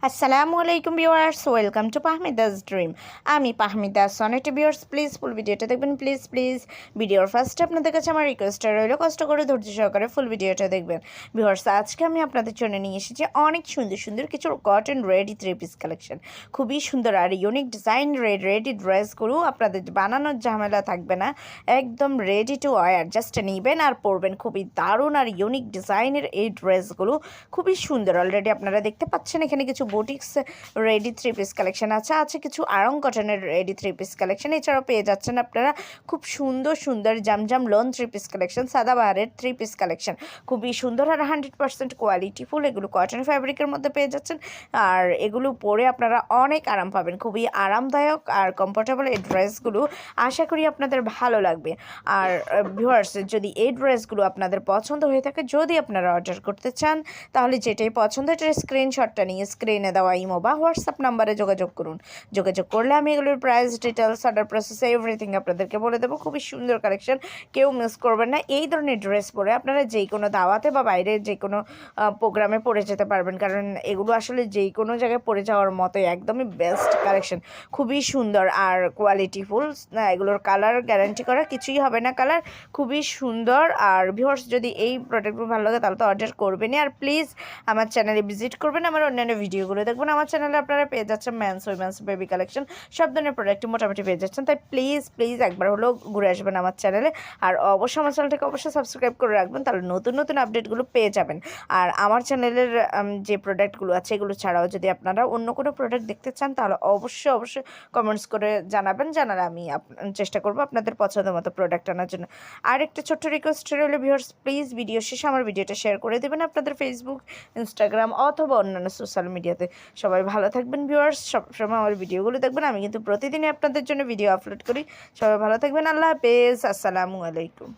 আসসালামু আলাইকুম viewers, welcome to পাহমিদাস dream. আমি পাহমিদা সনেট। ভিউয়ার্স প্লিজ ফুল ভিডিওটা দেখবেন, প্লিজ ভিডিওর ফার্স্টে আপনাদের কাছে আমার রিকোয়েস্টটা রইল, কষ্ট করে ধৈর্য সহকারে ফুল ভিডিওটা দেখবেন। ভিউয়ার্স আজকে আমি আপনাদের জন্য নিয়ে এসেছি অনেক সুন্দর সুন্দর কিছু কটন রেডি 3 পিস কালেকশন। খুবই সুন্দর আর ইউনিক ডিজাইন রেডি ড্রেসগুলো আপনাদের বানানোর ঝামেলা থাকবে না, একদম রেডি টু ওয়্যার, জাস্ট নেবেন আর পরবেন। খুবই দারুণ আর ইউনিক ডিজাইনের এই ড্রেসগুলো খুবই সুন্দর। অলরেডি আপনারা দেখতে পাচ্ছেন এখানে কিছু বুটিক্স রেডি 3 পিস কালেকশন আছে কিছু আরং কটনের রেডি 3 পিস কালেকশন। এছাড়াও পেয়ে যাচ্ছেন আপনারা খুব সুন্দর সুন্দর জামজাম লোন 3 পিস কালেকশন, সাদাবাহারের 3 পিস কালেকশন। খুবই সুন্দর আর 100% কোয়ালিটিফুল। এগুলো কটন ফ্যাব্রিকের মধ্যে পেয়ে যাচ্ছেন আর এগুলো পরে আপনারা অনেক আরাম পাবেন। খুবই আরামদায়ক আর কমফোর্টেবল এই ড্রেসগুলো, আশা করি আপনাদের ভালো লাগবে। আর ভিউয়ার্স যদি এই ড্রেসগুলো আপনাদের পছন্দ হয়ে থাকে, যদি আপনারা অর্ডার করতে চান, তাহলে যেটাই পছন্দ এটার স্ক্রিনশটটা নিয়ে স্ক্রিনে দেওয়া ইমো বা হোয়াটসঅ্যাপ নাম্বারে যোগাযোগ করুন। যোগাযোগ করলে আমি এগুলোর price details, order process everything আপনাদেরকে বলে দেবো। খুবই সুন্দর কালেকশন, কেউ মিস করবেন না। এই ধরনের ড্রেস পরে আপনারা যেই কোনো দাওয়াতে বা বাইরে যে কোনো প্রোগ্রামে পরে যেতে পারবেন, কারণ এগুলো আসলে যেই কোনো জায়গায় পরে যাওয়ার মতোই একদমই বেস্ট কালেকশন। খুবই সুন্দর আর কোয়ালিটিফুল। এগুলোর কালার গ্যারান্টি করা, কিছুই হবে না কালার। খুবই সুন্দর। আর ভিউয়ার্স যদি এই প্রোডাক্টগুলো ভালো লাগে তাহলে তো অর্ডার করবেনই। আর প্লিজ আমার চ্যানেলে ভিজিট করবেন, আমার অন্যান্য ভিডিওগুলো দেখবেন। আমার চ্যানেলে আপনারা পেয়ে যাচ্ছেন মেন্স, উইমেন্স, বেবি কালেকশন, সব ধরনের প্রোডাক্ট মোটামুটি পেয়ে যাচ্ছেন। তাই প্লিজ একবার হলেও ঘুরে আসবেন আমার চ্যানেলে। আর অবশ্যই আমার চ্যানেলটাকে অবশ্যই সাবস্ক্রাইব করে রাখবেন, তাহলে নতুন নতুন আপডেটগুলো পেয়ে যাবেন। আর আমার চ্যানেলের যে প্রোডাক্টগুলো আছে এগুলো ছাড়াও যদি আপনারা অন্য কোনো প্রোডাক্ট দেখতে চান, তাহলে অবশ্যই কমেন্টস করে জানাবেন, জানালে আমি চেষ্টা করবো আপনাদের পছন্দ মতো প্রোডাক্ট আনার জন্য। আর একটা ছোট্ট রিকোয়েস্ট রইল ভিউয়ার্স, প্লিজ ভিডিও শেষে আমার ভিডিওটা শেয়ার করে দেবেন আপনাদের ফেসবুক, ইনস্টাগ্রাম অথবা অন্যান্য সোশ্যাল মিডিয়াতে। সবাই ভালো থাকবেন ভিউয়ার্স, সবসময় আমার ভিডিওগুলো দেখবেন। আমি কিন্তু প্রতিদিনই আপনাদের জন্য ভিডিও আপলোড করি। সবাই ভালো থাকবেন। আল্লাহ হাফেজ, আসসালামু আলাইকুম।